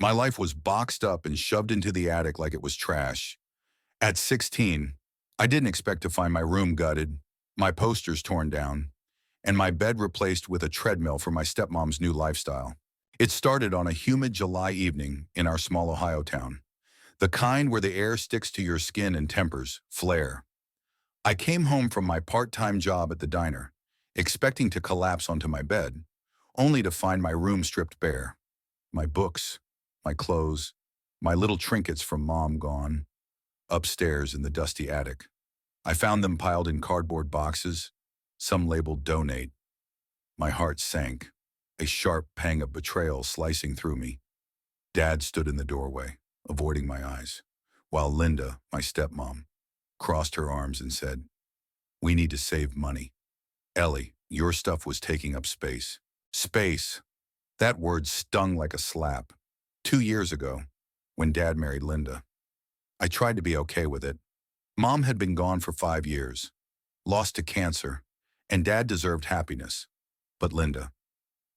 My life was boxed up and shoved into the attic like it was trash. At 16, I didn't expect to find my room gutted, my posters torn down, and my bed replaced with a treadmill for my stepmom's new lifestyle. It started on a humid July evening in our small Ohio town, the kind where the air sticks to your skin and tempers flare. I came home from my part-time job at the diner, expecting to collapse onto my bed, only to find my room stripped bare. My books, my clothes, my little trinkets from mom gone, upstairs in the dusty attic. I found them piled in cardboard boxes, some labeled donate. My heart sank, a sharp pang of betrayal slicing through me. Dad stood in the doorway, avoiding my eyes, while Linda, my stepmom, crossed her arms and said, "We need to save money. Ellie, your stuff was taking up space." Space. That word stung like a slap. 2 years ago, when Dad married Linda, I tried to be okay with it. Mom had been gone for 5 years, lost to cancer, and Dad deserved happiness. But Linda,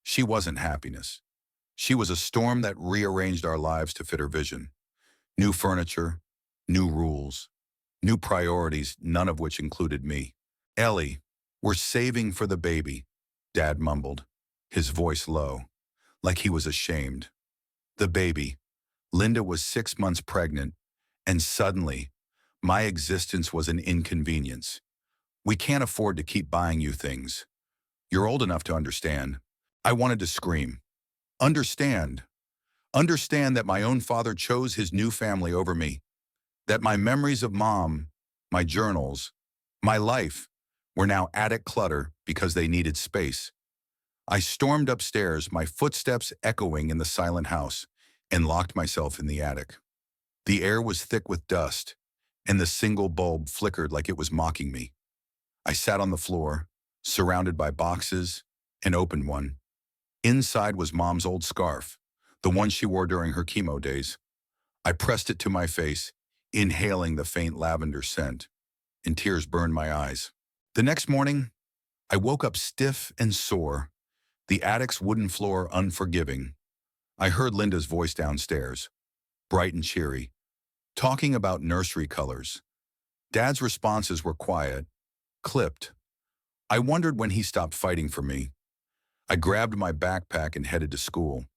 she wasn't happiness. She was a storm that rearranged our lives to fit her vision. New furniture, new rules, new priorities, none of which included me. "Ellie, we're saving for the baby," Dad mumbled, his voice low, like he was ashamed. The baby. Linda was 6 months pregnant, and suddenly, my existence was an inconvenience. "We can't afford to keep buying you things. You're old enough to understand." I wanted to scream. Understand. Understand that my own father chose his new family over me. That my memories of mom, my journals, my life, were now attic clutter because they needed space. I stormed upstairs, my footsteps echoing in the silent house, and locked myself in the attic. The air was thick with dust, and the single bulb flickered like it was mocking me. I sat on the floor, surrounded by boxes, and opened one. Inside was Mom's old scarf, the one she wore during her chemo days. I pressed it to my face, inhaling the faint lavender scent, and tears burned my eyes. The next morning, I woke up stiff and sore, the attic's wooden floor unforgiving. I heard Linda's voice downstairs, bright and cheery, talking about nursery colors. Dad's responses were quiet, clipped. I wondered when he stopped fighting for me. I grabbed my backpack and headed to school,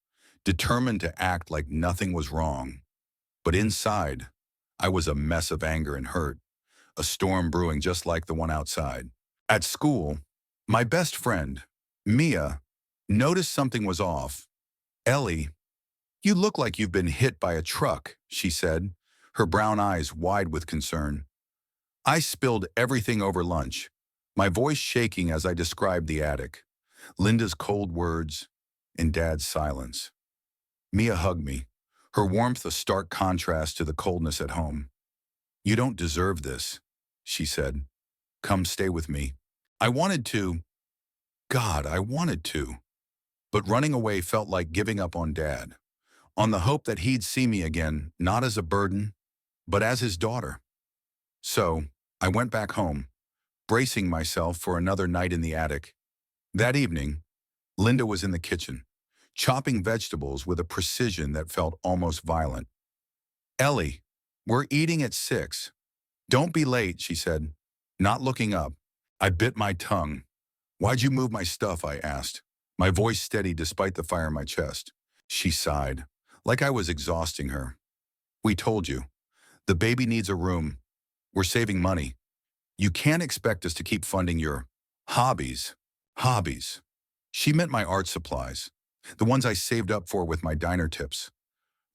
determined to act like nothing was wrong. But inside, I was a mess of anger and hurt, a storm brewing just like the one outside. At school, my best friend, Mia, noticed something was off. "Ellie, you look like you've been hit by a truck," she said, her brown eyes wide with concern. I spilled everything over lunch, my voice shaking as I described the attic, Linda's cold words, and Dad's silence. Mia hugged me, her warmth a stark contrast to the coldness at home. "You don't deserve this," she said. "Come stay with me." I wanted to. God, I wanted to. But running away felt like giving up on Dad, on the hope that he'd see me again, not as a burden, but as his daughter. So, I went back home, bracing myself for another night in the attic. That evening, Linda was in the kitchen, chopping vegetables with a precision that felt almost violent. "Ellie, we're eating at 6. Don't be late," she said, not looking up. I bit my tongue. "Why'd you move my stuff?" I asked, my voice steady despite the fire in my chest. She sighed, like I was exhausting her. "We told you. The baby needs a room. We're saving money. You can't expect us to keep funding your hobbies." Hobbies. She meant my art supplies, the ones I saved up for with my diner tips,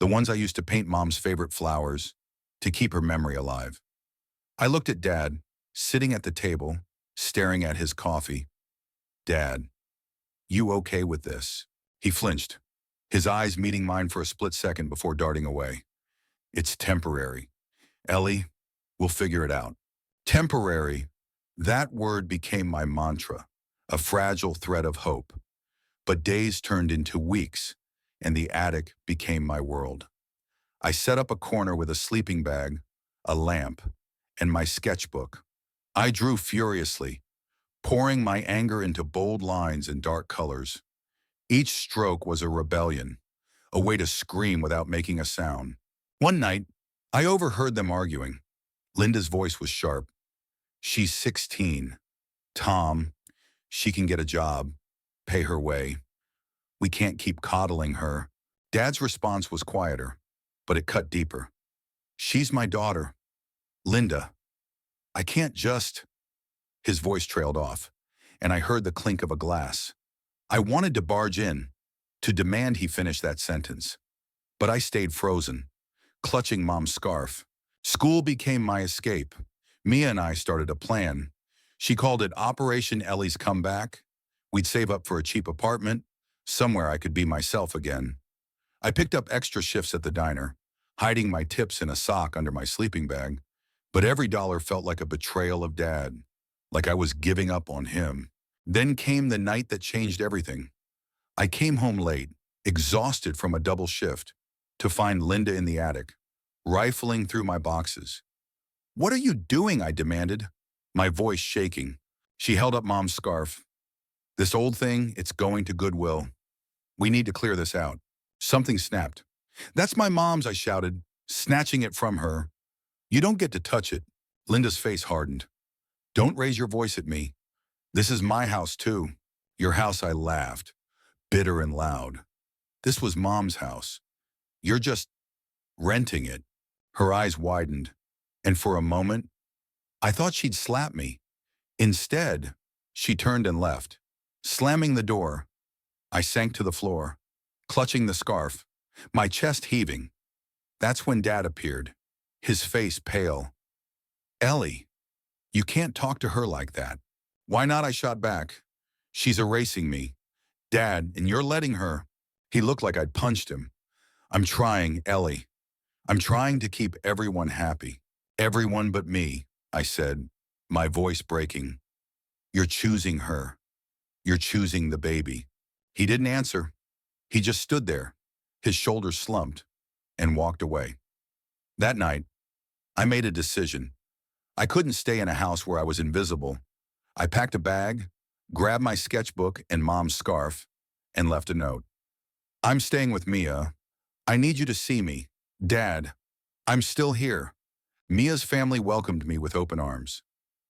the ones I used to paint Mom's favorite flowers to keep her memory alive. I looked at Dad, sitting at the table, staring at his coffee. "Dad, you okay with this?" He flinched, his eyes meeting mine for a split second before darting away. "It's temporary. Ellie, we'll figure it out." Temporary. That word became my mantra, a fragile thread of hope. But days turned into weeks, and the attic became my world. I set up a corner with a sleeping bag, a lamp, and my sketchbook. I drew furiously, pouring my anger into bold lines and dark colors. Each stroke was a rebellion, a way to scream without making a sound. One night, I overheard them arguing. Linda's voice was sharp. She's 16. Tom, she can get a job, pay her way. We can't keep coddling her. Dad's response was quieter, but it cut deeper. She's my daughter. Linda, I can't just... His voice trailed off, and I heard the clink of a glass. I wanted to barge in, to demand he finish that sentence. But I stayed frozen, clutching Mom's scarf. School became my escape. Mia and I started a plan. She called it Operation Ellie's Comeback. We'd save up for a cheap apartment, somewhere I could be myself again. I picked up extra shifts at the diner, hiding my tips in a sock under my sleeping bag. But every dollar felt like a betrayal of Dad, like I was giving up on him. Then came the night that changed everything. I came home late, exhausted from a double shift, to find Linda in the attic, rifling through my boxes. "What are you doing?" I demanded, my voice shaking. She held up Mom's scarf. "This old thing, it's going to Goodwill. We need to clear this out." Something snapped. "That's my mom's," I shouted, snatching it from her. "You don't get to touch it." Linda's face hardened. "Don't raise your voice at me. This is my house too." "Your house," I laughed, bitter and loud. "This was Mom's house. You're just renting it." Her eyes widened, and for a moment, I thought she'd slap me. Instead, she turned and left. Slamming the door, I sank to the floor, clutching the scarf, my chest heaving. That's when Dad appeared, his face pale. "Ellie, you can't talk to her like that." "Why not?" I shot back. "She's erasing me. Dad, and you're letting her." He looked like I'd punched him. "I'm trying, Ellie. I'm trying to keep everyone happy. Everyone but me," I said, my voice breaking. "You're choosing her. You're choosing the baby." He didn't answer. He just stood there, his shoulders slumped, and walked away. That night, I made a decision. I couldn't stay in a house where I was invisible. I packed a bag, grabbed my sketchbook and Mom's scarf, and left a note. "I'm staying with Mia. I need you to see me. Dad, I'm still here." Mia's family welcomed me with open arms.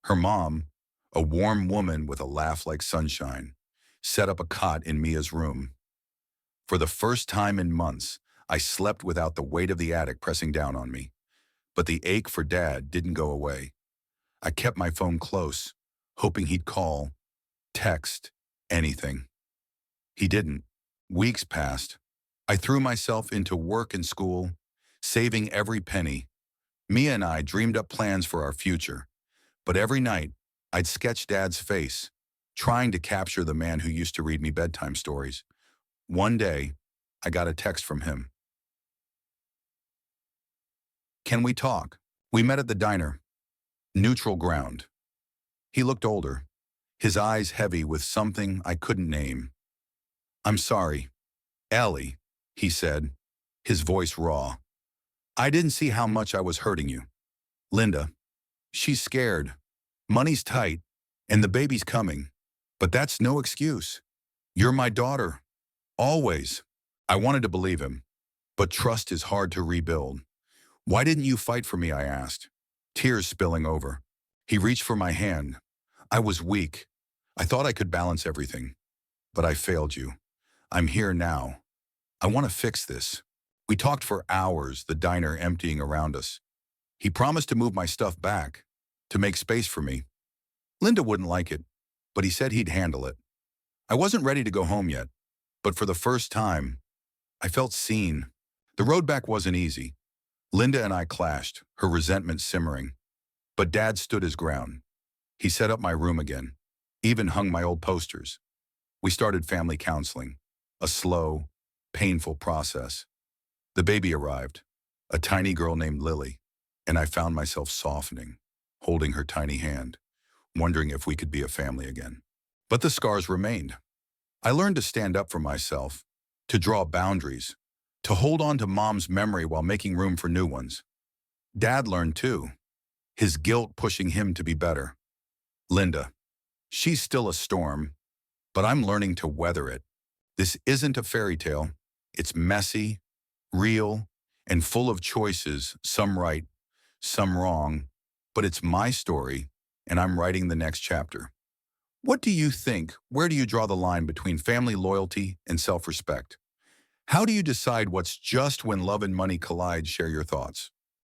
Her mom, a warm woman with a laugh like sunshine, set up a cot in Mia's room. For the first time in months, I slept without the weight of the attic pressing down on me. But the ache for Dad didn't go away. I kept my phone close, hoping he'd call, text, anything. He didn't. Weeks passed. I threw myself into work and school, saving every penny. Mia and I dreamed up plans for our future. But every night, I'd sketch Dad's face, trying to capture the man who used to read me bedtime stories. One day, I got a text from him. "Can we talk?" We met at the diner. Neutral ground. He looked older, his eyes heavy with something I couldn't name. "I'm sorry. Ellie," he said, his voice raw. "I didn't see how much I was hurting you. Linda, she's scared. Money's tight, and the baby's coming. But that's no excuse. You're my daughter. Always." I wanted to believe him, but trust is hard to rebuild. "Why didn't you fight for me?" I asked, tears spilling over. He reached for my hand. I was weak. I thought I could balance everything. "But I failed you. I'm here now. I want to fix this." We talked for hours, the diner emptying around us. He promised to move my stuff back, to make space for me. Linda wouldn't like it, but he said he'd handle it. I wasn't ready to go home yet, but for the first time, I felt seen. The road back wasn't easy. Linda and I clashed, her resentment simmering. But Dad stood his ground. He set up my room again, even hung my old posters. We started family counseling, a slow, painful process. The baby arrived, a tiny girl named Lily, and I found myself softening, holding her tiny hand, wondering if we could be a family again. But the scars remained. I learned to stand up for myself, to draw boundaries, to hold on to Mom's memory while making room for new ones. Dad learned too, his guilt pushing him to be better. Linda, she's still a storm, but I'm learning to weather it. This isn't a fairy tale. It's messy, real, and full of choices, some right, some wrong, but it's my story, and I'm writing the next chapter. What do you think? Where do you draw the line between family loyalty and self-respect? How do you decide what's just when love and money collide? Share your thoughts.